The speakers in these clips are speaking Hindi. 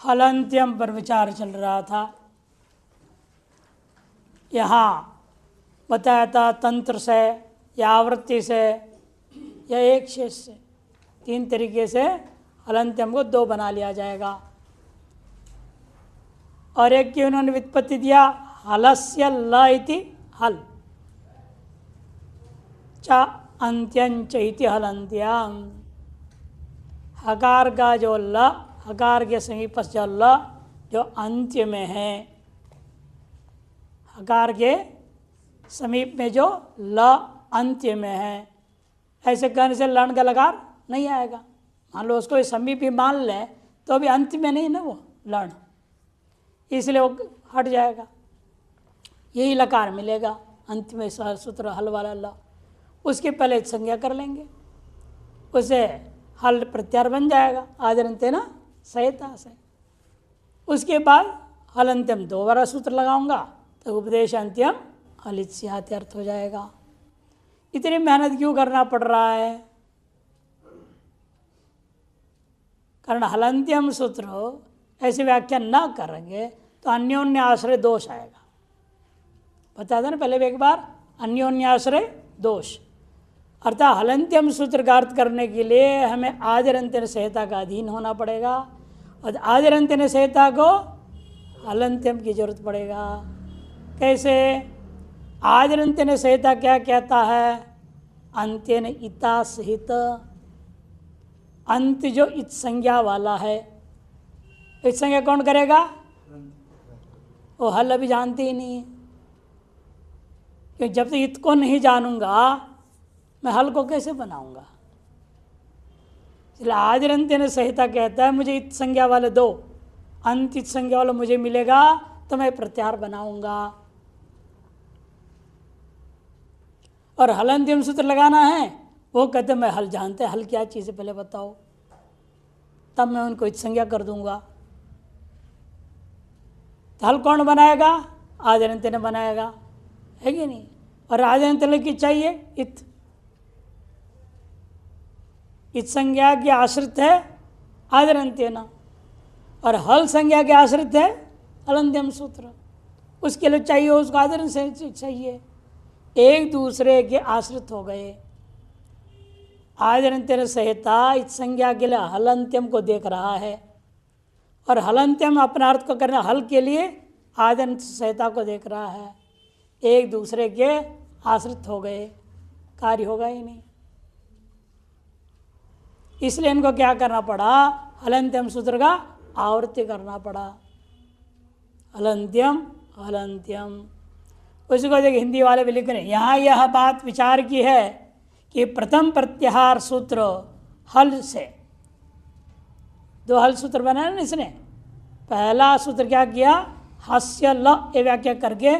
हलंत्यम पर विचार चल रहा था। यहाँ बताया था तंत्र से या आवृत्ति से या एक शेष से, तीन तरीके से हलंत्यम को दो बना लिया जाएगा। और एक की उन्होंने व्युत्पत्ति दिया हलस्य ल इति हल च अंत्यंच इति हलंत्यम। हकार का जो ल, हकार के समीप जो ल जो अंत्य में है, हकार के समीप में जो ल अंत्य में है, ऐसे कहने से लण का लकार नहीं आएगा। मान लो उसको समीप ही मान लें तो अभी अंत में नहीं ना वो लण, इसलिए वो हट जाएगा। यही लकार मिलेगा अंत में सूत्र हल वाला ल। उसके पहले संज्ञा कर लेंगे, उसे हल प्रत्यार बन जाएगा आदरंतेन सहिता से। उसके बाद हलंत्यम दोबारा सूत्र लगाऊंगा तो उपदेश अंत्यम हलित स्यात् अर्थ हो जाएगा। इतनी मेहनत क्यों करना पड़ रहा है? कारण हलंत्यम सूत्र ऐसे व्याख्या न करेंगे तो अन्योन्य आश्रय दोष आएगा। बता था ना पहले भी एक बार, अन्योन्य आश्रय दोष अर्थात हलंत्यम सूत्र का अर्थ करने के लिए हमें आदिरंत्यन संहिता का अधीन होना पड़ेगा और आदिरंत्यन संहिता को हलंत्यम की जरूरत पड़ेगा। कैसे? आदिरंत्यन संहिता क्या कहता है? अंत्यन इता सहित, अंत जो इत संज्ञा वाला है, इत संज्ञा कौन करेगा? वो हल अभी जानते ही नहीं है, क्योंकि जब तक इत को नहीं जानूंगा मैं हल को कैसे बनाऊंगा। इसलिए आदिरंत्यन संहिता कहता है मुझे इत संज्ञा वाले दो, अंत इत संज्ञा वाला मुझे मिलेगा तो मैं प्रत्यार बनाऊंगा। और हलंत्यम सूत्र लगाना है, वो कहते मैं हल जानते, हल क्या चीज़ है पहले बताओ, तब मैं उनको इत संज्ञा कर दूंगा। तो हल कौन बनाएगा? आदिरंत्यन बनाएगा, है कि नहीं? और आदिरंत्यन की चाहिए इत, इत संज्ञा की आश्रित है आदिरंत्यन और हल संज्ञा के आश्रित है हलंत्यम सूत्र। उसके लिए चाहिए उसको आदिरंत्यन चाहिए, एक दूसरे के आश्रित हो गए। आदिरंत्यन संहिता इत संज्ञा के लिए हलंत्यम को देख रहा है और हलंत्यम अपना अर्थ को करना हल के लिए आदिरंत्यन संहिता को देख रहा है। एक दूसरे के आश्रित हो गए, कार्य होगा ही नहीं। इसलिए इनको क्या करना पड़ा? हलंत्यम सूत्र का आवृत्ति करना पड़ा। हलंत्यम हलंत्यम, उसको देखिए हिंदी वाले भी लिख रहे हैं। यहाँ यह बात विचार की है कि प्रथम प्रत्याहार सूत्र हल से, दो हल सूत्र बनाया ना इसने। पहला सूत्र क्या किया? हस्य ल ये व्याख्या करके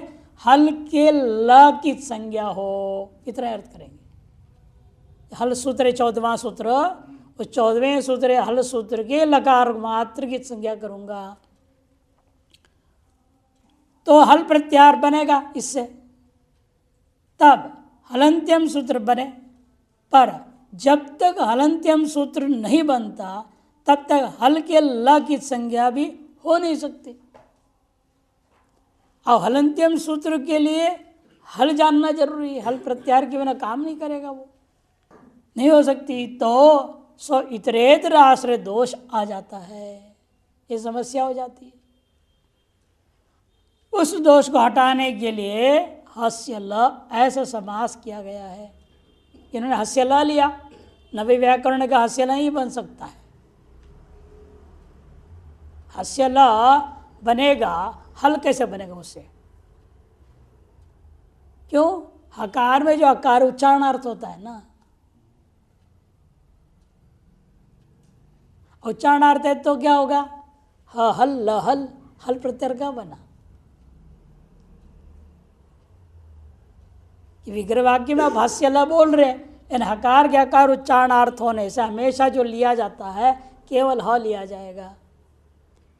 हल के ल की संज्ञा हो, इतना अर्थ करेंगे। हल सूत्र 14वां सूत्र, उस 14वें सूत्र हल सूत्र के लकार मात्र की संज्ञा करूंगा तो हल प्रत्याहार बनेगा इससे, तब हलंत्यम सूत्र बने। पर जब तक हलंत्यम सूत्र नहीं बनता तब तक हल के ल की संज्ञा भी हो नहीं सकती। और हलंत्यम सूत्र के लिए हल जानना जरूरी है, हल प्रत्याहार के बिना काम नहीं करेगा, वो नहीं हो सकती। तो सो इतरेतर आश्रय दोष आ जाता है, ये समस्या हो जाती है। उस दोष को हटाने के लिए हस्य ल ऐसा समास किया गया है। इन्होंने हस्य ल लिया, नवी व्याकरण का हस्य ल ही बन सकता है। हस्य ल बनेगा, हल कैसे बनेगा उससे? क्यों? हकार में जो हकार उच्चारणार्थ होता है ना, उच्चारणार्थ है तो क्या होगा? ह हल ल हल, हल प्रत्यय का बना। विग्रह वाक्य में आप हस्य ल बोल रहे हैं, इन हकार के हकार उच्चारणार्थ होने से हमेशा जो लिया जाता है केवल ह लिया जाएगा,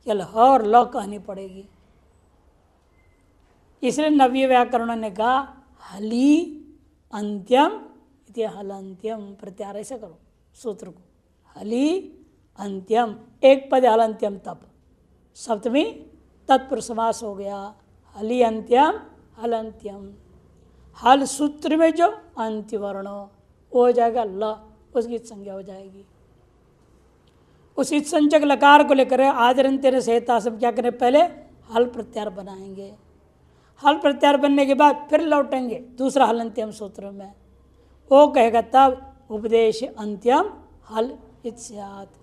केवल ह और ल कहनी पड़ेगी। इसलिए नवीय व्याकरण ने कहा हली अंत्यम इति हलंत्यम, प्रत्याहार ऐसे करो सूत्र को, हली अंत्यम, एक पद हलंत्यम तप, सप्तमी तत्पुरुष समास हो गया। हलि अंत्यम हल अंत्यम। हल सूत्र में जो अंत्य वर्ण वो हो जाएगा ल, उसकी संज्ञा हो जाएगी। उस संचक लकार को लेकर आदरंत्य सहिता सब क्या करें, पहले हल प्रत्यार बनाएंगे। हल प्रत्यार बनने के बाद फिर लौटेंगे दूसरा हल अंत्यम सूत्र में। वो कहेगा तब उपदेश अंत्यम हल इत्स्यात्।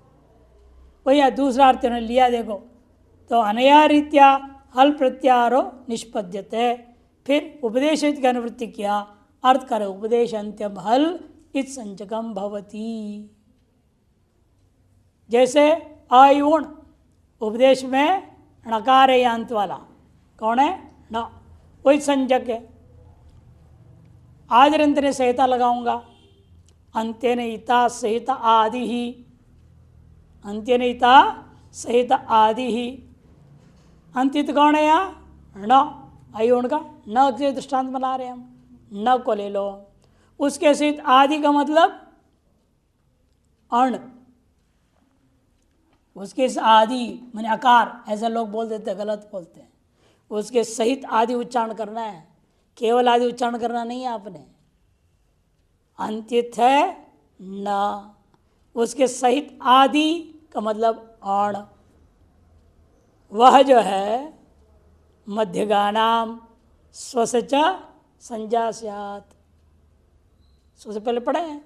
वही दूसरा अर्थ ने लिया देखो, तो अनया रीत्या हल प्रत्यारो निष्पद्यते। फिर उपदेश की अनुवृत्ति किया, अर्थ करे उपदेश अंत्यम हल इत संचकम भवती। जैसे आयुण उपदेश में णकार है अंत वाला, कौन है, न, वही संजक है। आदरंत ने सहिता लगाऊंगा, अंत्य ने इता सहित आदि ही, अंत्य ने इता सहित आदि ही। अंतित कौन है यहाँ, न, आयुण का न के दृष्टांत बना रहे हम, न को ले लो। उसके सहित आदि का मतलब अण, उसके आदि माने आकार, ऐसा लोग बोल देते, गलत बोलते हैं। उसके सहित आदि उच्चारण करना है, केवल आदि उच्चारण करना नहीं है आपने। अंतित है न, उसके सहित आदि का मतलब अण। वह जो है मध्यगानाम स्वसच संजास्यात्, स्व से पहले पढ़े हैं,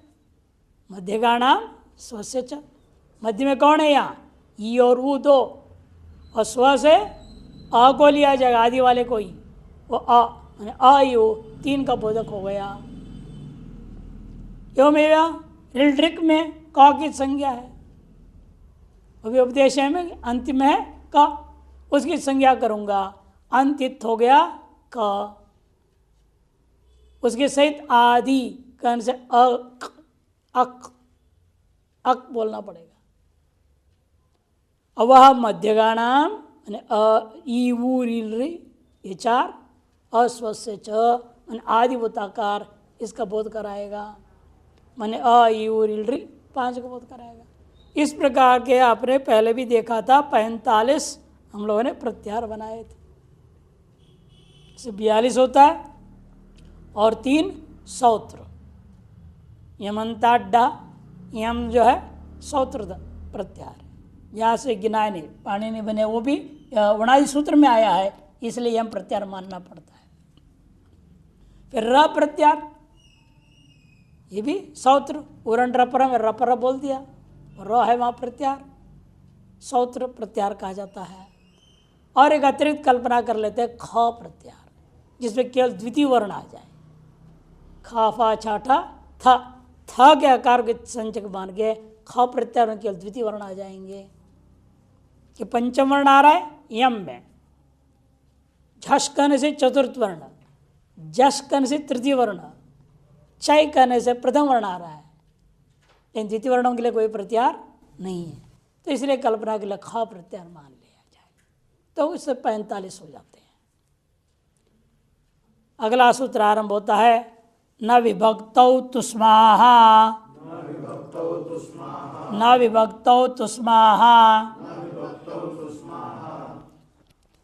मध्यगानाम स्वसच। मध्य में कौन है यहाँ, ई और ऊ दो, और स्व से अ को लिया जाएगा, आदि वाले को ही, वो अ माने अ यू तीन का बोधक हो गया। एवं ऋलृक में क की संज्ञा है, अभी उपदेश में अंतिम है क, उसकी संज्ञा करूंगा, अंतित हो गया क। उसके सहित आदि कन से अक, अक, अक बोलना पड़ेगा। अब वह मध्यगानाम ई ऊ रील ये चार, अस्वस्य च आदि भूताकार, इसका बोध कराएगा। माने अ ई ऊ रील री पांच का बोध कराएगा। इस प्रकार के आपने पहले भी देखा था, 45 हम लोगों ने प्रत्याहार बनाए थे। इसे 42 होता है और 3 सौत्र। यमंताड्डा, यम जो है सौत्र प्रत्याहार, यहाँ से गिनाए नहीं, पानी नहीं बने, वो भी वणादि सूत्र में आया है, इसलिए यम प्रत्याहार मानना पड़ता है। फिर र प्रत्याहार, ये भी सौत्र, उरण रपर में रपर बोल दिया, र है वहाँ प्रत्याहार, सौत्र प्रत्याहार कहा जाता है। और एक अतिरिक्त कल्पना कर लेते हैं ख प्रत्याहार, जिसमें केवल द्वितीय वर्ण आ जाए, खा फा छाठा थ, थ के आकार के संचक मान के ख प्रत्याहार में केवल द्वितीय वर्ण आ जाएंगे। कि पंचम वर्ण आ रहा है यम में, झस कहने से चतुर्थ वर्ण, जस कहने से तृतीय वर्ण, चय कहने से प्रथम वर्ण आ रहा है, लेकिन द्वितीय वर्णों के लिए कोई प्रत्याहार नहीं है, तो इसलिए कल्पना के लिए ख प्रत्याहार मान लिया जाए, तो इससे 45 हो जाते हैं। अगला सूत्र आरंभ होता है, न विभक्तौ तुस्माहा, न विभक्तौ तुस्माहा।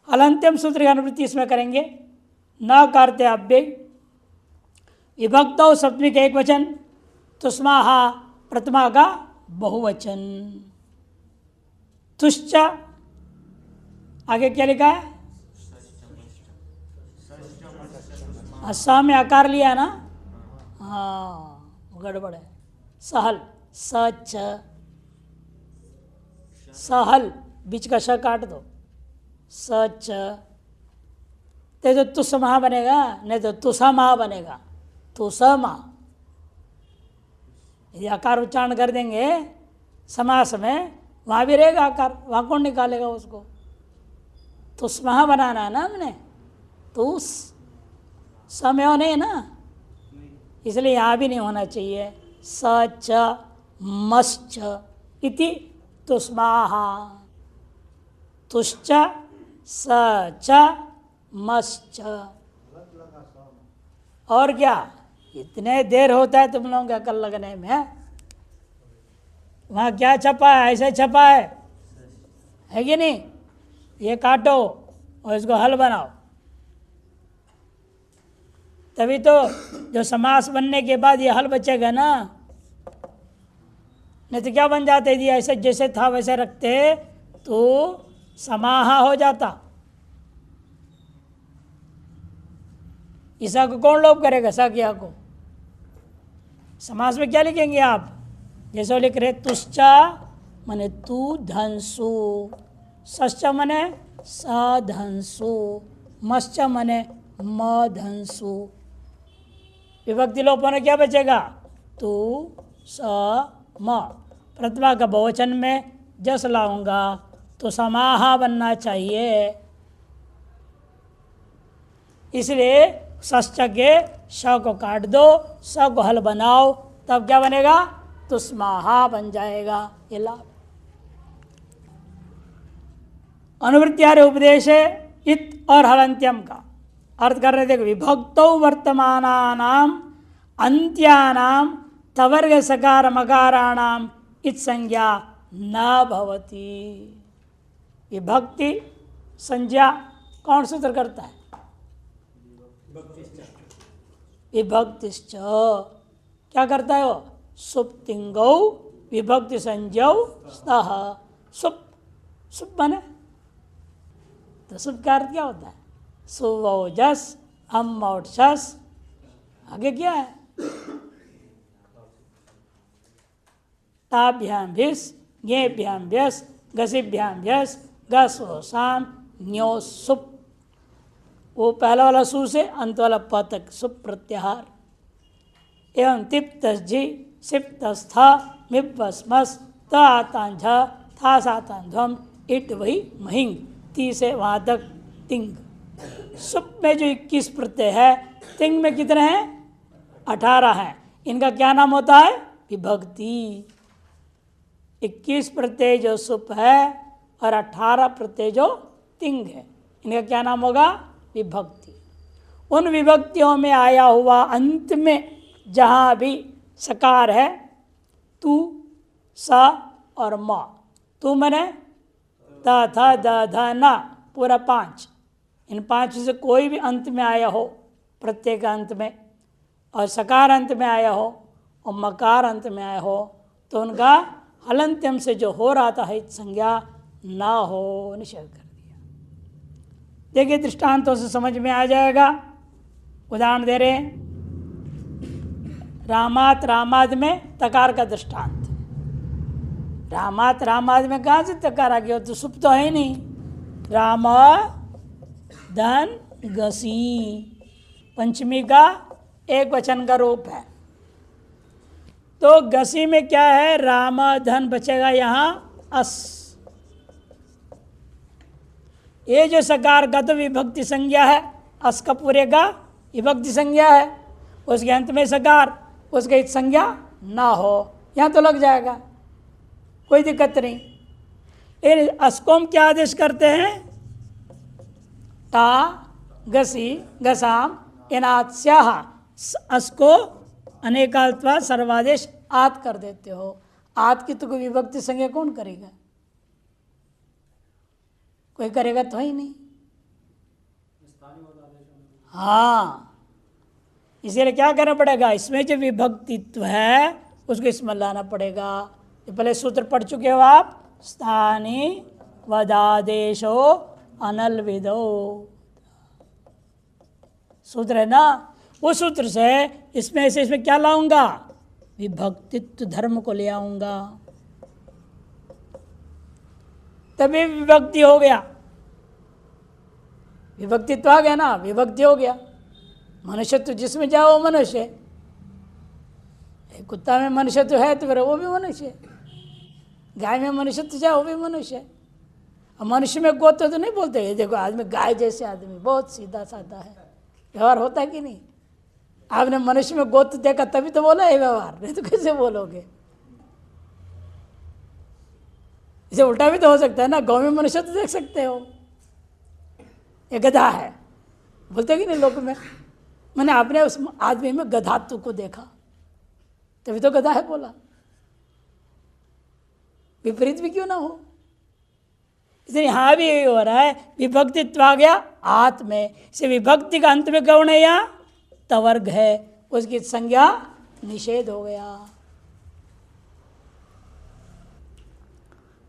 अलंत्यम सूत्र की अनुवृत्ति इसमें करेंगे। न करते अव्यय, विभक्तौ सप्तमी का एक वचन, तुस्माहा प्रथमा का बहुवचन। तुश्च आगे क्या लिखा है, स में आकार लिया ना, हाँ गड़बड़ है। सहल, सच, सहल बीच का श काट दो, सच, तो तुसमा बनेगा, नहीं तो तुसमा बनेगा, तुसमा। यदि आकार उच्चारण कर देंगे समास में, वहाँ भी रहेगा आकार, वहाँ कौन निकालेगा उसको। तुस्मा बनाना है ना हमने, तुस समय नहीं है ना, इसलिए यहाँ भी नहीं होना चाहिए। सच मश्च इति तुस्माहा, तुश्च सच मश्च। और क्या, इतने देर होता है तुम लोगों का कल लगने में, वहाँ क्या छपा है, ऐसे छपा है कि नहीं, ये काटो और इसको हल बनाओ। तभी तो जो समास बनने के बाद ये हल बचेगा ना, नहीं तो क्या बन जाते यदि ऐसे जैसे था वैसे रखते तो समाहा हो जाता। ईसा को कौन लोप करेगा? सक्या को। समास में क्या लिखेंगे आप? जैसे लिख रहे तुश्चा मने तू धनसु, सश्च मने सधनसु, मश्च मने म धनसु। विभक्ति लोप होने क्या बचेगा? तू स म। प्रथमा का बहुवचन में जस लाऊंगा तो समाहा बनना चाहिए, इसलिए सश्च के श को काट दो, स को हल बनाओ, तब क्या बनेगा? तुस्माहा बन जाएगा। ये लाभ। अनुवृत्त्यादि उपदेश इत और हलंत्यम का अर्थ कर रहे थे। विभक्तौ वर्तमानानाम अंत्यानाम तवर्ग सकार मकाराणाम इत संज्ञा न भवति। विभक्ति संज्ञा कौन सूत्र करता है? विभक्तिश्च क्या करता है वो? सुप्तिंगौ विभक्ति संज्ञौ स्तः। सुप सुप बने तो सुप का अर्थ क्या होता है? सुवौजस अमौषस। आगे क्या है? ताभ्याम भिस ज्ञेभ्याम व्यस घसीभ्याम व्यस गसोसाम न्यो सुप। वो पहला वाला सु से अंत वाला प तक सुप प्रत्याहार। एवं तिप्तझी सिप्तस्थ मिप्वस्मस तातांझ था सातांध्वम इट वही महिंग ती से वहाँ तक तिंग। सुप में जो 21 प्रत्यय है, तिंग में कितने हैं? 18 हैं। इनका क्या नाम होता है? विभक्ति। 21 प्रत्यय जो सुप है और 18 प्रत्यय जो तिंग है, इनका क्या नाम होगा? विभक्ति। उन विभक्तियों में आया हुआ अंत में जहाँ भी सकार है, तू सा और म। तू मने ता था दा धा ना, पूरा 5। इन 5 से कोई भी अंत में आया हो, प्रत्येक अंत में, और सकार अंत में आया हो और मकार अंत में आया हो, तो उनका हलंत्यम से जो हो रहा था हित संज्ञा ना हो, निषेध कर दिया। देखिए दृष्टांतों से समझ में आ जाएगा। उदाहरण दे रहे हैं, रामात रामाद में तकार का दृष्टांत। रामात रामाद में कहाँ से तकार आ गया? तो सुप तो है नहीं। राम धन गसी पंचमी का एक वचन का रूप है। तो गसी में क्या है? राम धन बचेगा यहाँ अस। ये जो सकार का तो विभक्ति संज्ञा है, अस का पूरे का विभक्ति संज्ञा है, उसके अंत में सकार, उसके हित संज्ञा ना हो, यहाँ तो लग जाएगा, कोई दिक्कत नहीं। इन अस को हम क्या आदेश करते हैं? ता गसी गसाम इनात्स्याह। अस को अनेकाल्त्वा सर्वादेश आत कर देते हो। आत की तो कोई विभक्ति संज्ञा कौन करेगा? कोई करेगा तो ही नहीं। हाँ, इसीलिए क्या करना पड़ेगा? इसमें जो विभक्तित्व है उसको इसमें लाना पड़ेगा। ये पहले सूत्र पढ़ चुके हो आप, स्थानी वदादेशो अनल विदो सूत्र है ना। वो सूत्र से इसमें क्या लाऊंगा? विभक्तित्व धर्म को ले आऊंगा, तभी विभक्ति हो गया। विभक्तित्व आ गया ना, विभक्ति हो गया। मनुष्यत्व जिसमें जाओ वो मनुष्य है। कुत्ता में मनुष्यत्व है तो फिर वो भी मनुष्य है। गाय में मनुष्यत्व जाए वो भी मनुष्य है। अब मनुष्य में गोत्र तो नहीं बोलते हैं, देखो आदमी गाय जैसे आदमी बहुत सीधा साधा है, व्यवहार होता है कि नहीं? आपने मनुष्य में गोत्र देखा तभी तो बोला है व्यवहार, नहीं तो कैसे बोलोगे? इसे उल्टा भी तो हो सकता है ना, गौ में मनुष्य तो देख सकते हो, ये गधा है बोलते कि नहीं लोग में। मैंने आपने उस आदमी में गधात्व को देखा तभी तो गधा है बोला, विपरीत भी क्यों ना हो। इसलिए यहाँ भी यही हो रहा है, विभक्तित्व आ गया आत्म में, इसे विभक्ति का अंत में कौन है यहाँ? तवर्ग है, उसकी संज्ञा निषेध हो गया।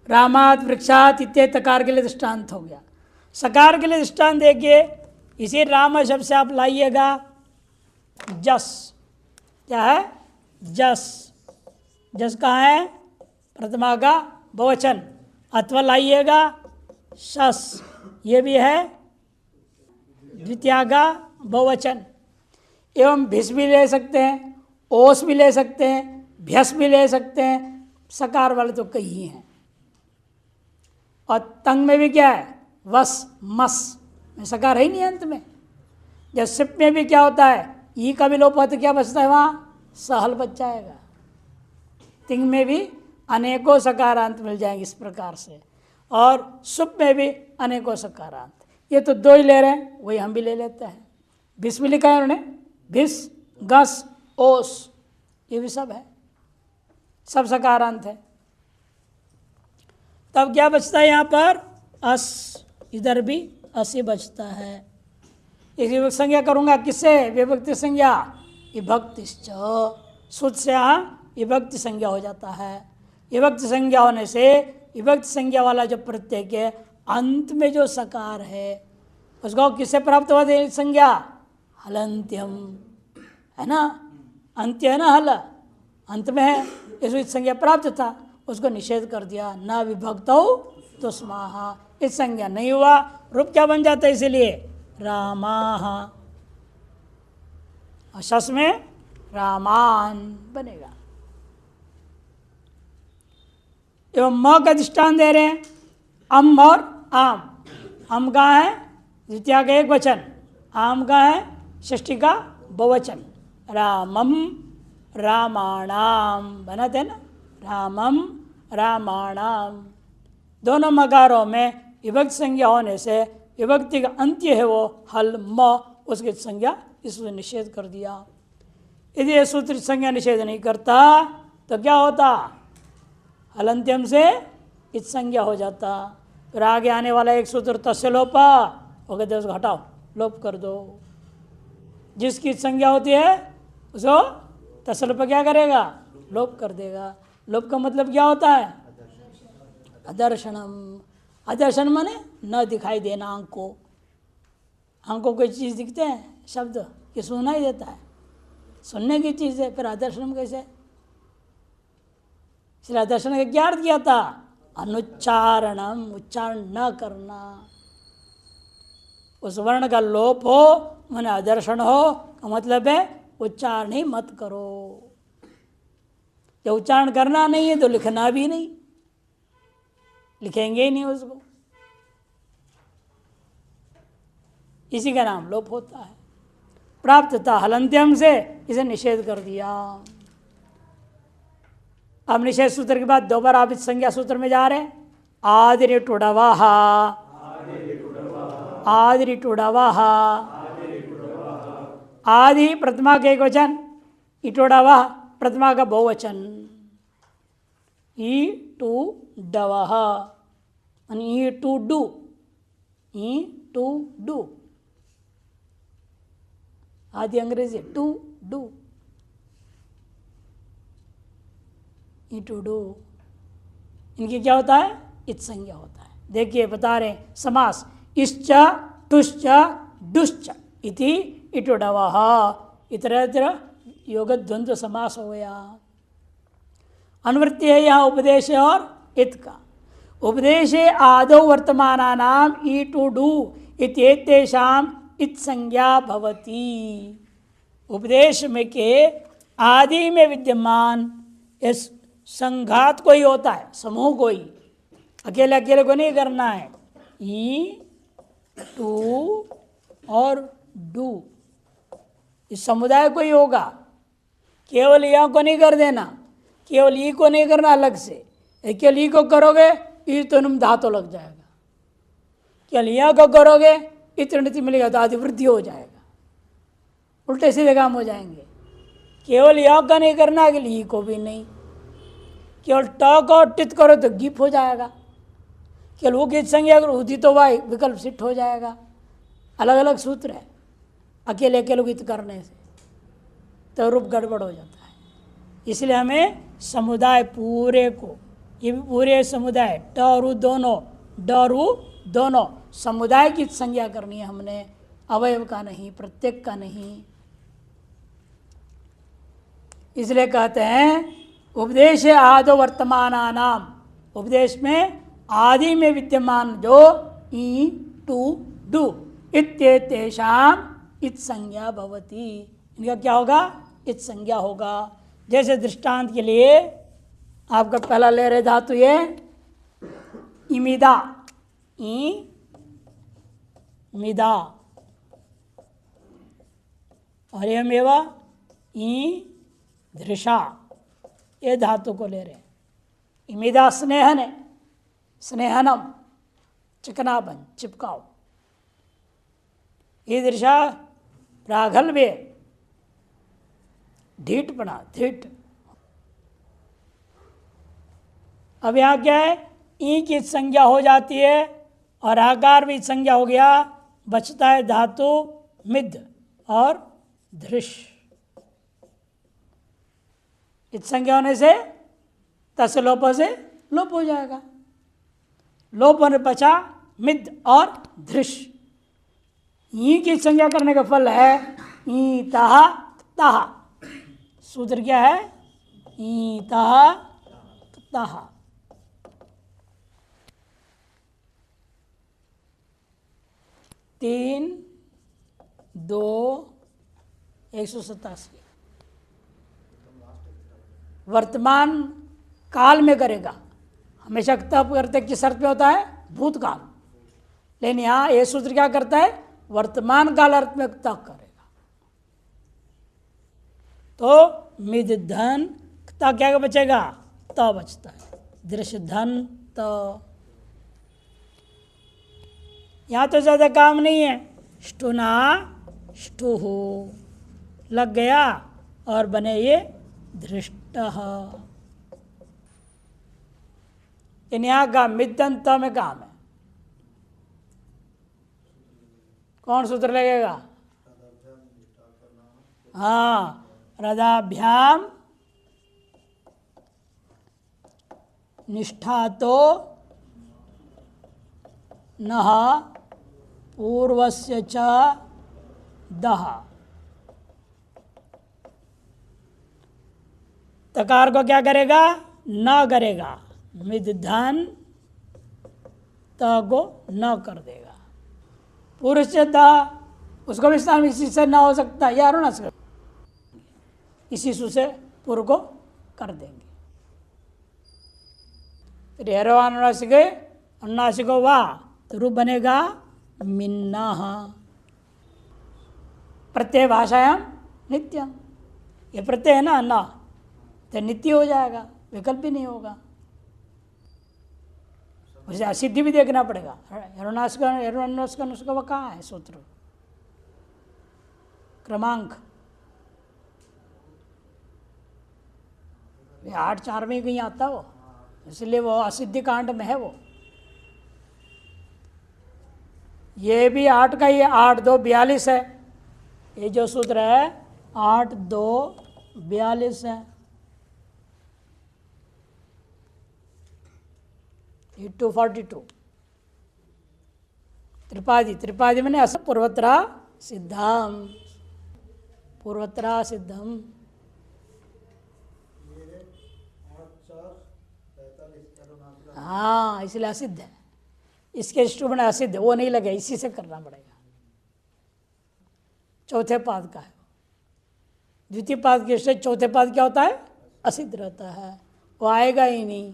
रामात वृक्षात इत्ते तकार के लिए दृष्टांत हो गया। सकार के लिए दृष्टांत देखिए, इसी राम शब्द से आप लाइएगा जस, क्या है? जस। जस कहाँ है? प्रथमा का बहुवचन। अथवा लाइएगा शस, ये भी है द्वितीया का बहुवचन। एवं भिस भी ले सकते हैं, ओस भी ले सकते हैं, भ्यस भी ले सकते हैं। सकार वाले तो कई ही हैं। और तंग में भी क्या है? वस, मस में सकार है ही नहीं अंत में। जब सिप में भी क्या होता है? ई का भी लोप होता, क्या बचता है वहाँ? सहल बच जाएगा। तिंग में भी अनेकों सकारांत मिल जाएंगे इस प्रकार से, और सुप में भी अनेकों सकारांत। ये तो दो ही ले रहे हैं, वही हम भी ले लेते हैं। भिस भी लिखा है उन्होंने, भिस, गस, ओस, ये भी सब है, सब सकारांत है। तब क्या बचता है यहाँ पर? अस, इधर भी अस ही बचता है। इस विभक्ति संज्ञा करूँगा किससे? विभक्ति संज्ञा विभक्तिश्च, शुद्ध से यहाँ विभक्ति संज्ञा हो जाता है। विभक्ति संज्ञा होने से विभक्ति संज्ञा वाला जो प्रत्यय के अंत में जो सकार है उसको किससे प्राप्त हुआ? संज्ञा हलंत्यम, है ना? अंत्य है ना, हल अंत में है, इस संज्ञा प्राप्त था, उसको निषेध कर दिया। न विभक्तौ तो स्माहा, इस संज्ञा नहीं हुआ, रूप क्या बन जाता है? इसीलिए रामाः, और शस में रामान बनेगा। एवं म का दृष्टान दे रहे हैं, अम और आम। अम का है द्वितीया का एक वचन, आम का है षष्ठी का बहुवचन। रामम रामाणाम बनते हैं ना, रामम रामाणाम। दोनों मकारों में विभक्ति संज्ञा होने से विभक्ति का अंत्य है वो हल म, उसकी संज्ञा इसमें निषेध कर दिया। यदि ये सूत्र संज्ञा निषेध नहीं करता तो क्या होता? हलंत्यम से इत संज्ञा हो जाता। फिर आगे आने वाला एक सूत्र तस्य लोपा, वो कहते उसको हटाओ, लोप कर दो। जिसकी संज्ञा होती है उसको तस्य लोप क्या करेगा? लोप कर देगा। लोप का मतलब क्या होता है? अदर्शनम। अदर्शन माने न दिखाई देना आंख को। आंख को कोई चीज़ दिखते हैं, शब्द ये सुना ही देता है, सुनने की चीज़ है, फिर अदर्शनम कैसे? इसलिए अदर्शन का क्या अर्थ किया था? अनुच्चारणम, उच्चारण न करना। उस वर्ण का लोप हो माने अदर्शन हो का मतलब है उच्चारण ही मत करो। जब उच्चारण करना नहीं है तो लिखना भी नहीं, लिखेंगे ही नहीं उसको, इसी का नाम लोप होता है। प्राप्त था हलंत्यम से, इसे निषेध कर दिया। अब निषेध सूत्र के बाद दोबारा आप इस संज्ञा सूत्र में जा रहे हैं। आदिरिटुडवः, आदिरिटुडवः, आदि प्रथमा का एक वचन, इटुडवः प्रथमा का बहुवचन। ई टू डवः, ई टू डू, ई टू डू, आदि अंग्रेजी टू डू, ई टू डू, इनकी क्या होता है? इत संज्ञा होता है। देखिए बता रहे हैं समास, इश्च तुश्च दुश्च इति इटुडवः, इतरेतर योग द्वंद्व समास हो गया। अनुवृत्ति है यहाँ उपदेश और इत का। उपदेशे आदौ वर्तमानानाम ई टू डू इत्येतेषाम इत संज्ञा भवति। उपदेश में के आदि में विद्यमान इस संघात कोई होता है, समूह कोई, अकेले अकेले को नहीं करना है। ई टू और डू, इस समुदाय को ही होगा, केवल यहाँ को नहीं कर देना, केवल ई को नहीं करना अलग से। केवल ई को करोगे ई तो नुम धातु लग जाएगा, केवल यहाँ को करोगे इतनी मिलेगा तो आदि वृद्धि हो जाएगा, उल्टे सीधे काम हो जाएंगे। केवल या का नहीं करना, कि ई को भी नहीं। केवल ट को टित करो तो गिप हो जाएगा, केवल वो की संज्ञा अगर होती तो वह विकल्प सिद्ध हो जाएगा। अलग अलग सूत्र है, अकेले अकेले गीत करने से तो रूप गड़बड़ हो जाता है। इसलिए हमें समुदाय पूरे को, ये भी पूरे समुदाय ट और उ दोनों, ड और उ दोनों समुदाय की संज्ञा करनी है हमने, अवयव का नहीं, प्रत्येक का नहीं। इसलिए कहते हैं उपदेश आदो वर्तमानानाम, उपदेश में आदि में विद्यमान जो ई टू डू इत्येतेषाम इत संज्ञा भवति, इनका क्या होगा? इत संज्ञा होगा। जैसे दृष्टांत के लिए आपका पहला ले रहे धातु ये इमिदा, ई मिदा, और एवमेवा ई धृषा, ये धातु को ले रहे हैं। इमिदा स्नेहन है, स्नेहनम चिकनापन, चिपकाओ। ईदृशा प्रागल्भ्य, ढीठपना, ढीठ। अब यहाँ क्या है? ई की संज्ञा हो जाती है और आकार भी संज्ञा हो गया, बचता है धातु मिद और धृष। इत संज्ञा होने से तस लोप से लोप हो जाएगा। लोप होने बचा मिद और धृष। ई की संज्ञा करने का फल है ई तह तह। सूत्र क्या है? ई तह तह। तीन 2 187 वर्तमान काल में करेगा। हमेशा तब करते किस अर्थ में होता है? भूतकाल। लेकिन यहाँ ये सूत्र क्या करता है? वर्तमान काल अर्थ में तक करेगा। तो मिद धन ता क्या बचेगा? त बचता है। दृश्य धन त। यहाँ तो ज़्यादा काम नहीं है। स्टुना स्टु हो लग गया और बने ये धृष्ट। यहाँ का मिदन त में काम है। कौन सूत्र लगेगा? हाँ, रदाभ्याम निष्ठा तो नः पूर्वस्य च दः। तकार को क्या करेगा? न करेगा। मिद धन त को न कर देगा। पूर्व से द, उसको भी स्थान इसी से न हो सकता है, यार ना सक, इसी सु से पूर्व को कर देंगे। रेरो अनुनासिक अनुनासिको वाह, तो रूप बनेगा मिन्ना। प्रत्यय भाषायाम नित्यम, ये प्रत्यय है ना, न तो नित्य हो जाएगा, विकल्प भी नहीं होगा। उसे असिद्धि भी देखना पड़ेगा। अनुनासिक वो कहाँ है सूत्र क्रमांक? 8-4 में कहीं आता वो, इसलिए वो असिद्धि कांड में है वो। ये भी 8 का ही 8-2 42 है। ये जो सूत्र है 8-2 42 है। 242 त्रिपादी। त्रिपादी मैंने अस पूर्वत्रा सिद्धम, पूर्वत्रा सिद्धम। हाँ, इसलिए असिद्ध है। इसके स्टूडेंट असिद्ध है, वो नहीं लगे, इसी से करना पड़ेगा। चौथे पाद का है। द्वितीय पाद के से चौथे पाद क्या होता है? असिद्ध रहता है, वो आएगा ही नहीं।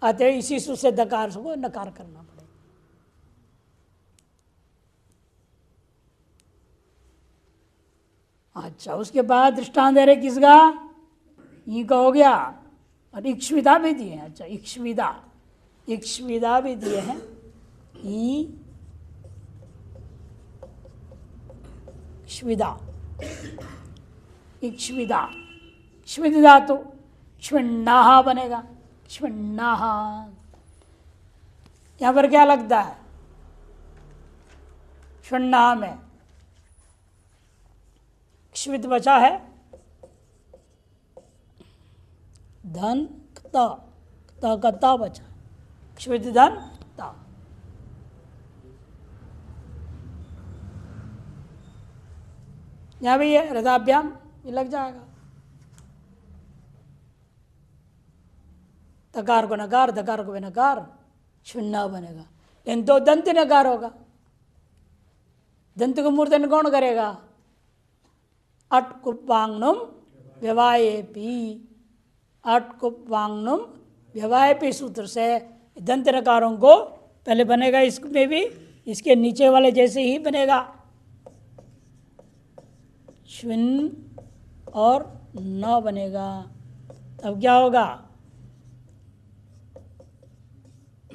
अतः इसी सु से दकार को नकार करना पड़ेगा। अच्छा, उसके बाद दृष्टांत दे रहे किसका? ई का हो गया, और इक्ष्विदा भी दिए हैं। अच्छा, इक्ष्विदा, इक्ष्विदा भी दिए हैं। ई इक्ष्विदा, इक्ष्विदा, इक्ष्विद धातु क्ष्विन्नाः बनेगा। क्ष्विन्नाः यहां पर क्या लगता है? शुन्ना में क्ष्वित बचा है, धन ता ता बचा, क्ष्वित धन ता। यहां भी ये रदाभ्याम ये लग जाएगा। तकार को नकार, दकार को नकार, शुन्ना बनेगा। लेकिन दो दंत नकार होगा, दंत को मूर्धन कौन करेगा? अटकुप्वांगनुम व्यवायेपी, अटकुप्वांगनुम व्यवायेपी सूत्र से दंत नकारों को पहले बनेगा, इसमें भी इसके नीचे वाले जैसे ही बनेगा, श्विन और न बनेगा। तब क्या होगा?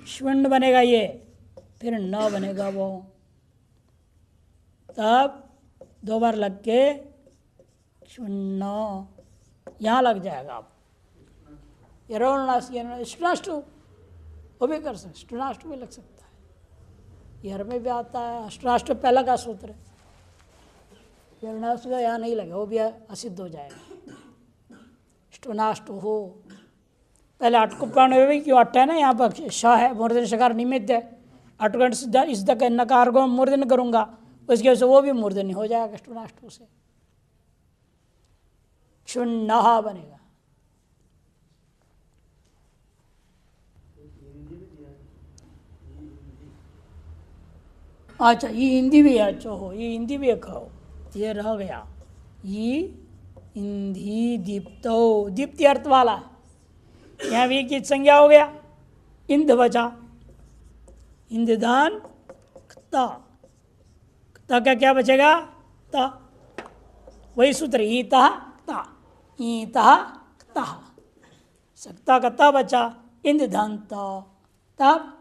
श्विन बनेगा ये, फिर न बनेगा वो, तब दो बार लग के श्विन यहाँ लग जाएगा। आप स्टुनाष्टु वो भी कर सकते, स्टुनाष्टु भी लग सकता है, यर में भी आता है। स्टुनाष्टु पहला का सूत्र है, यरणाष्टु का यहाँ नहीं लगे, वो भी असिद्ध हो जाएगा। स्टुनाष्टु हो पहले अटकुप्पाण भी क्यों अट्ठ है ना, यहाँ पर श है, मूर्धन शकार निमित्त है, अटकंठ इस तक नकार को मूर्धन करूँगा, उसकी वजह से वो भी मूर्धन हो जाएगा स्टुनाष्टु से, क्षुण्णः बनेगा। अच्छा ये हिंदी भी है, अच्छा हो ये हिंदी भी खाओ, ये रह गया। ये इंधी दीप्तो, दीप्ति अर्थ वाला, यहाँ भी की संज्ञा हो गया, इंध बचा, इंधदान ता, ता का क्या बचेगा? ता, वही सूत्र ईता ता, ईता ता, सकता का ता बचा, इंधदान ता, तब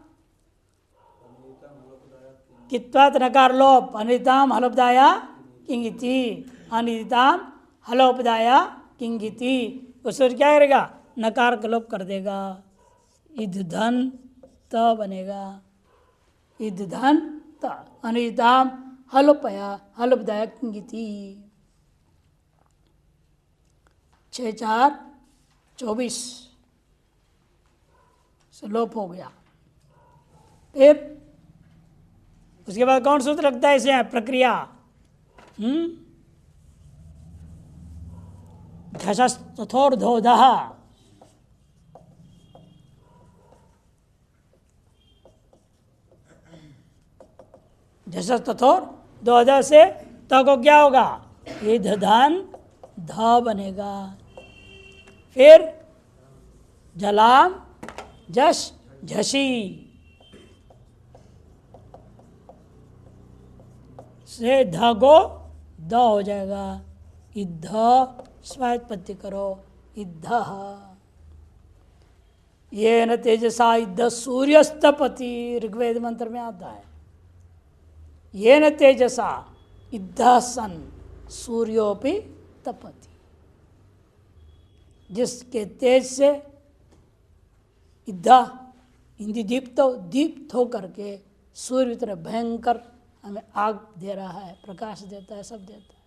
कित्वात नकार लोप, अनिदिताम हलोपदाया किंगिति, अनिदिताम हलोपदाया किंगिति, उस क्या करेगा? नकार का लोप कर देगा, इद्धन त बनेगा, इद्धन त, अनिदिताम हलोपया हलोपदाया किंगिति। 6 4 24 से लोप हो गया। फिर उसके बाद कौन सूत्र लगता है इसे? प्रक्रिया, झषस्तथोर्धोधः, झषस्तथोर दोधा से त को क्या होगा? ये धधान ध बनेगा। फिर जलाम जश झसी से ध को द हो जाएगा, इद्ध स्वायत्पत्ति करो, इद्ध। ये न तेजसा इद्ध सूर्यस्तपति, ऋग्वेद मंत्र में आता है। ये न तेजसा इद्ध सन सूर्योपि तपति, जिसके तेज से इद्ध इंदी दीप्त हो करके सूर्य तरह भयंकर हमें आग दे रहा है, प्रकाश देता है, सब देता है।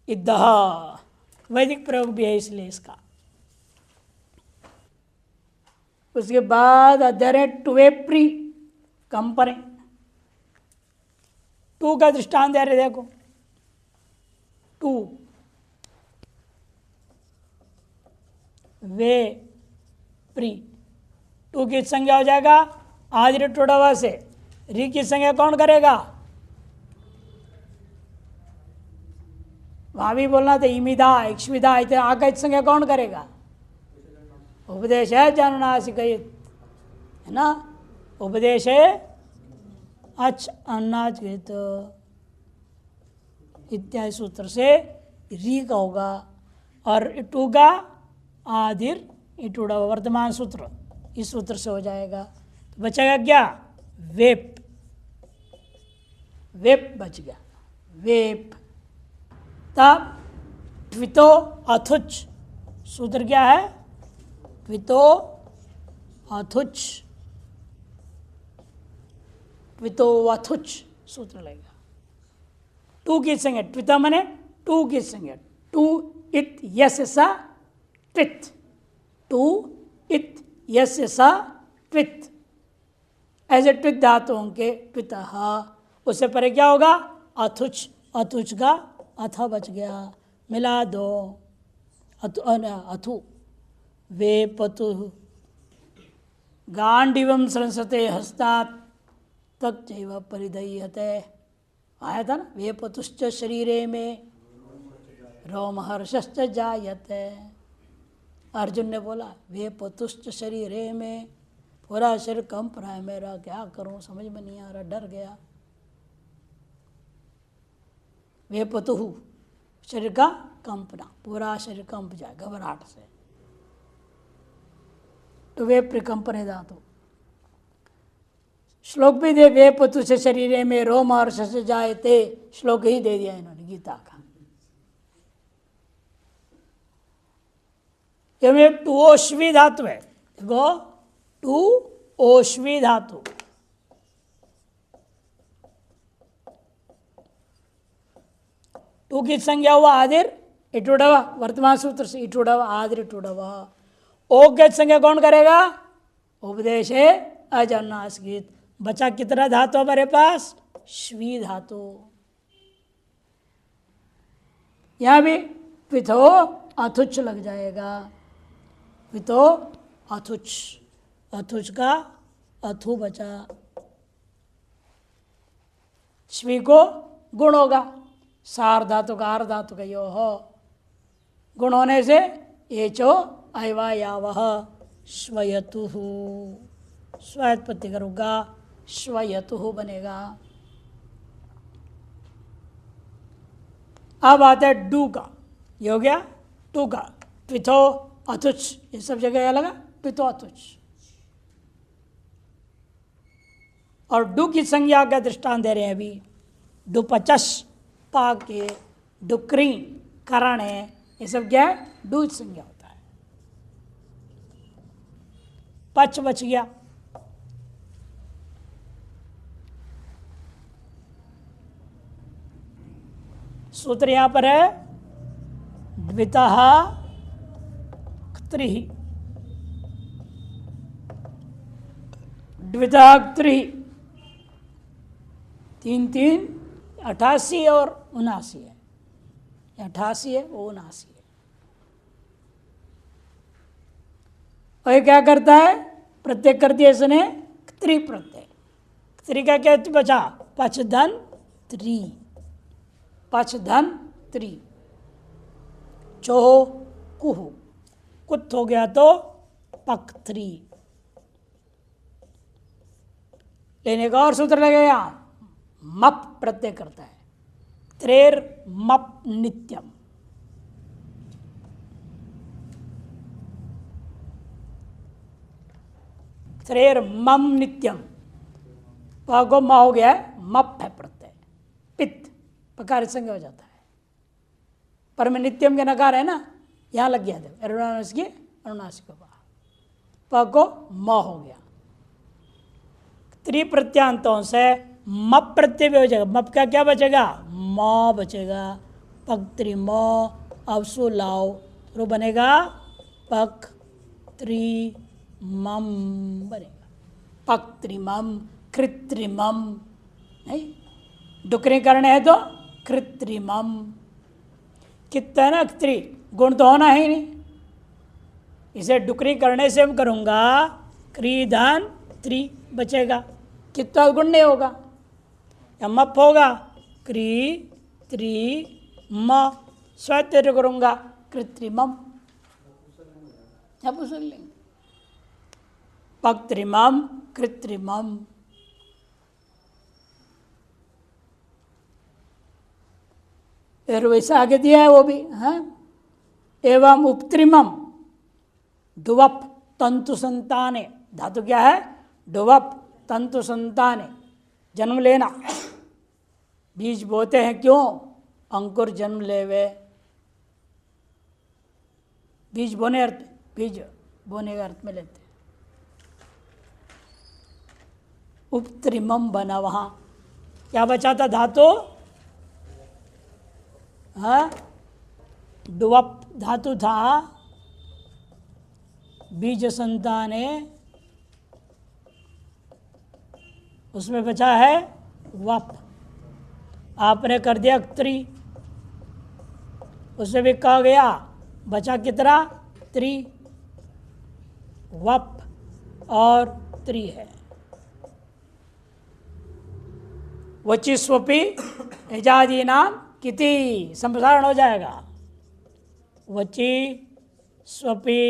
इद्दह वैदिक प्रयोग भी है इसलिए इसका। उसके बाद अध्ययन टुवेप्री कंपनी, टू का दृष्टांत दे रहे देखो, टू वे प्री, टू की संज्ञा हो जाएगा आदि टोड़ावा से, री की संज्ञा कौन करेगा? वहां भी बोलना था इमिदा इक्ष्विदा, इतने आका संज्ञा कौन करेगा? उपदेश है जाननासिक है ना, उपदेश है अच अन्नाच इत्यादि सूत्र से री का होगा, और टू का आदिर इटूड़ा वर्तमान सूत्र, इस सूत्र से हो जाएगा। तो बचेगा क्या? वेप, वेप बच गया, वेप। तब ट्वितो अथुच सूत्र क्या है? ट्वितो अथुच, ट्वितो अथुच सूत्र लगेगा। टू की संज्ञा, ट्विता मने टू की संज्ञा, टू इत यस सा ट्वित, टू इत यस सा ट्वित, ऐसे ट्वित धातुओं के ट्वितः, उससे परे क्या होगा? अथुच, अथुच का अथ बच गया, मिला दो, अथु वे पतु गांडीवम संसते हस्तात् तच्चैव परिदह्यते, आया था ना, वे पतुश्च शरीरे में रोमहर्षश्च जायते। अर्जुन ने बोला वे पतुश्च शरीरे में, पूरा शरीर कंप रहा है मेरा, क्या करूं समझ में नहीं आ रहा, डर गया। वे पतुहु शरीर का कंपना, पूरा शरीर कंप जाए घबराहट से, तो वे प्रकंपन धातु। श्लोक भी दे, वे पतु से शरीर में रोम और से जायते, श्लोक ही दे दिया इन्होंने गीता का। ये टू ओश्वी धातु है, देखो टू ओश्वी धातु, टू की संज्ञा हुआ आदिर इटुडव, वर्तमान सूत्र से इटुडव आदिर इटुडव। ओ की संज्ञा कौन करेगा? उपदेश है अजन्नासगीत। बचा कितना धातु हमारे पास? श्वी धातु। यहां भी पिथो अथुच लग जाएगा, पिथो अथुच, अथुच का अथु बचा। श्वी को गुण होगा, सार धातु का आर धातु का यो हो, गुण होने से एचो अयवायावह श्वयतु, स्वायत्पत्ति करूँगा, श्वयतु बनेगा। अब आता है डू का, ये हो गया टू का, ट्विथो अथुच, ये सब जगह क्या लगा? ट्विथो अथुच। और डू की संज्ञा का दृष्टांत दे रहे हैं अभी, डुपचस पाक के, डुक्री करण है, ये सब क्या है? डू संज्ञा होता है। पच बच गया, सूत्र यहां पर है द्वितः त्रिहि, द्वितः त्रिहि, तीन तीन 88 और 79 है, 88 है वो 79 है। और ये क्या करता है? प्रत्यय कर दिया इसने त्रि प्रत्यय, त्रि का क्या बचा? पच धन त्रि, पच धन त्रि, चोह कुहु, कुत हो गया तो पक त्रि। लेने का और सूत्र लगेगा, मप प्रत्यय करता है, त्रेर मप नित्यम, त्रेर मम नित्यम, पागो मा हो गया है, मप है प्रत्यय, पित्त पकार संज्ञा हो जाता है, पर में नित्यम के नकार है ना, यहां लग गया था अरुणानास की अनुनासिक को, पागो मा हो गया। त्रिप्रत्यांतों से मप प्रत्यय भी हो जाएगा, मप का क्या बचेगा? म बचेगा, पक त्रि म, अब सु लाओ तो बनेगा पक त्रि मम बनेगा, पक त्रिमम, कृत्रिमम, नहीं डुकरी करने है तो कृत्रिमम, कितना है ना त्रि, गुण तो होना ही नहीं, इसे डुकरी करने से हम करूँगा क्रीधान त्रि बचेगा, कितना गुण नहीं होगा, या मप होगा क्री त्रि म, स्वैत्य करूँगा कृत्रिमम, सब सुन लेंगे, पक्त्रिमम कृत्रिमम। फिर वैसा आगे दिया है वो भी, हाँ, एवं उपत्रिमम डुवप तंतु संताने, धातु क्या है? डुवप तंतु संताने, जन्म लेना, बीज बोते हैं क्यों? अंकुर जन्म लेवे, बीज बोने अर्थ, बीज बोने का अर्थ में लेते हैं। उपत्रिमम बना, वहां क्या बचा था धातु? हाँ, डुवप धातु था, बीज संताने, उसमें बचा है वप, आपने कर दिया त्रि, उसमें भी कहा गया, बचा कितना? त्रि, वप और त्रि है। वची स्वपी एजादी नाम किति, संप्रसारण हो जाएगा। वची स्वपी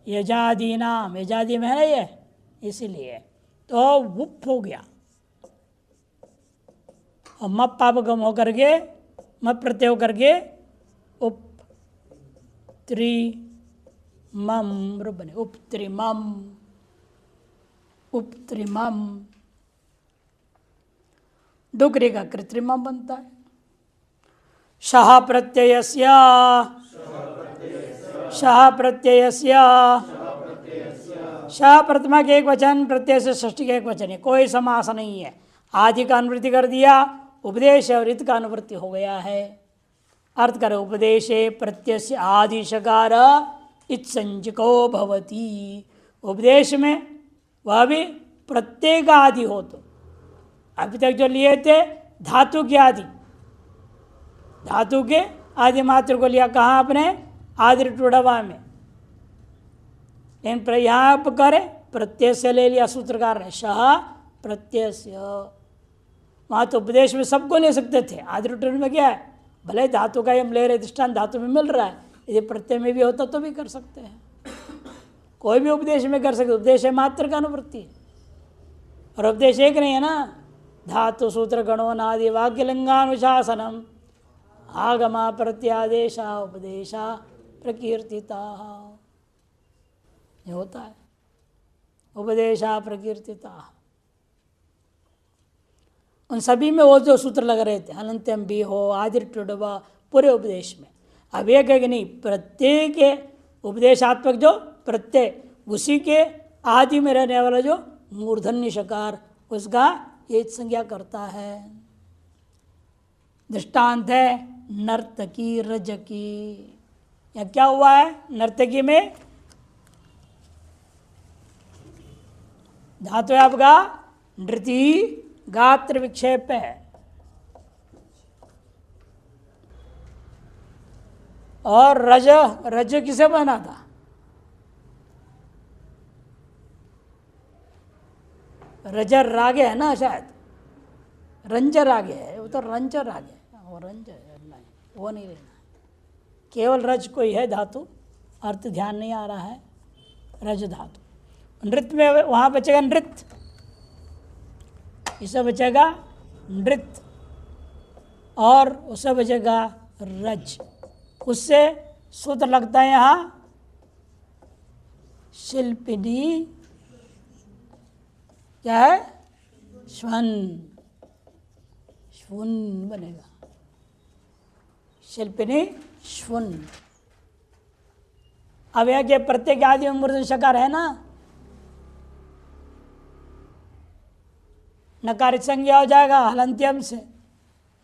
यजादी नाम, यजादी में है ना ये, इसीलिए तो वुप हो गया। और मप पापगम होकर के, मप प्रत्यय होकर के उप त्रि मम बने, उपत्रिमम, उपत्रिमम। डुगरी का कृत्रिमम बनता है। शह प्रत्ययस्य, शह प्रत्ययस्य, शह प्रथमा के एक वचन, प्रत्यय से षष्ठी के एक वचन है, कोई समास नहीं है। आदि का अनुवृत्ति कर दिया, उपदेश और इत का अनुवृत्ति हो गया है। अर्थ करे उपदेशे प्रत्यय से आदि शकार इत संचिको भवती, उपदेश में वह भी प्रत्यय का आदि हो। तो अभी तक जो लिए थे धातु के आदि, धातु के आदि मात्र को लिया कहाँ आपने? आदि टुड़वा में। लेकिन यहाँ आप करें प्रत्यय से ले लिया सूत्रकार ने, शह प्रत्यय से। वहाँ तो उपदेश में सबको ले सकते थे, आदि टुड़ में क्या है? भले धातु का हम ले रहे, दृष्टांत धातु में मिल रहा है, यदि प्रत्यय में भी होता तो भी कर सकते हैं, कोई भी उपदेश में कर सकते। उपदेश है मात्र का अनुवृत्ति, और उपदेश एक नहीं है ना। धातु सूत्र गणोनादि वाक्य लिंगानुशासनम आगमा प्रत्यादेशा उपदेशा प्रकीर्तिता, ये होता है उपदेशा प्रकीर्तिता। उन सभी में वो जो सूत्र लग रहे थे, हलंत्यम भी हो, आदिर टुडवा, पूरे उपदेश में। अब एक है कि नहीं, प्रत्येक के उपदेशात्मक जो प्रत्यय, उसी के आदि में रहने वाला जो मूर्धन्य शकार, उसका ये संज्ञा करता है। दृष्टांत है नर्तकी रजकी। या क्या हुआ है? नर्तकी में धातु है आपका नृति, गात्र विक्षेप है, और रज, रज किसे बना था? रजर रागे है ना शायद, रंजर रागे है, वो तो रंजर रागे है, वो रंजर नहीं, वो नहीं लेना, केवल रज कोई है धातु, अर्थ ध्यान नहीं आ रहा है, रज धातु। नृत्य में वहाँ बचेगा नृत्य, इससे बचेगा नृत्य, और उससे बचेगा रज। उससे सूत्र लगता है यहाँ शिल्पिनी, क्या है? श्वन, श्वन बनेगा, शिल्पिनी श्वन। अब यह कि प्रत्येक आदि में मूर्धन्य शकार है ना, नकारित संज्ञा हो जाएगा हलंत्यम से,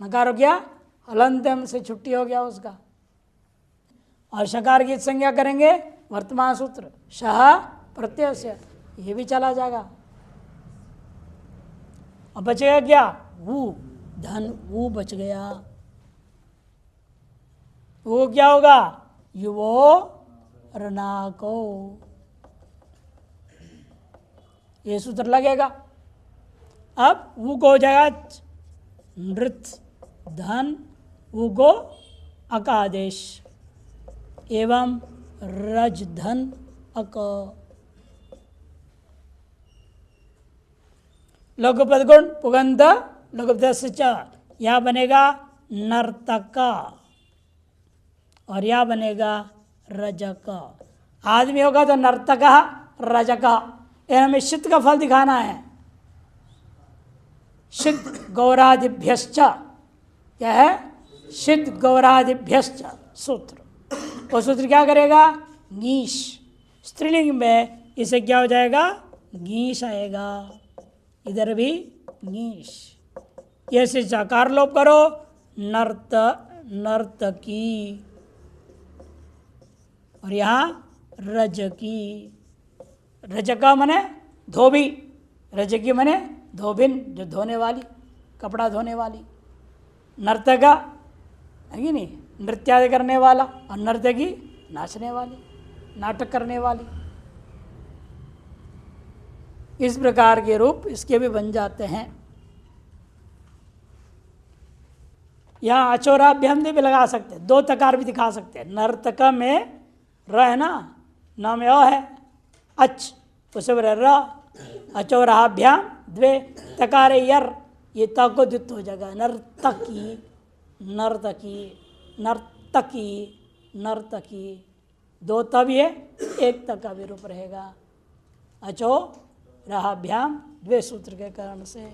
नकार हो गया हलंत्यम से, छुट्टी हो गया उसका। और शकार की संज्ञा करेंगे वर्तमान सूत्र शह प्रत्यय से, ये भी चला जाएगा। अब बचेगा क्या? वो धन, वो बच गया। वो क्या होगा? युवो रनाको, ये सूत्र लगेगा। अब वो को हो जाएगा नृत्य धन, वो को अकादेश एवं रज धन अक। लघुपद गुण पुगंध लघुपद से च, यह बनेगा नर्तक और यह बनेगा रजक। आदमी होगा तो नर्तक रजक। हमें शित का फल दिखाना है। शित गौरादिभ्यश्च, क्या है? शित गौरादिभ्यश्च सूत्र। वो सूत्र क्या करेगा? नीश स्त्रीलिंग में इसे क्या हो जाएगा, गीश आएगा, इधर भी गीश। ये से चकार लोप करो, नर्त नर्तकी, और यहाँ रजकी। रजका मने धोबी, रजकी मने धोबिन, जो धोने वाली, कपड़ा धोने वाली। नर्तका है कि नहीं, नृत्यादि करने वाला, और नर्तकी नाचने वाली, नाटक करने वाली। इस प्रकार के रूप इसके भी बन जाते हैं। यहाँ अचोराभ्याम भी लगा सकते हैं, दो तकार भी दिखा सकते हैं। नर्तक में र है ना, न में अ है, अच उसे बोले र, अचोराभ्याम द्वे तकारे यर, ये त को द्वित्व हो जाएगा, नर्तकी नर्तकी नर्तकी नर्तकी, दो त भी है, एक त का भी रूप रहेगा, अचो राभ्याम द्वे सूत्र के कारण से।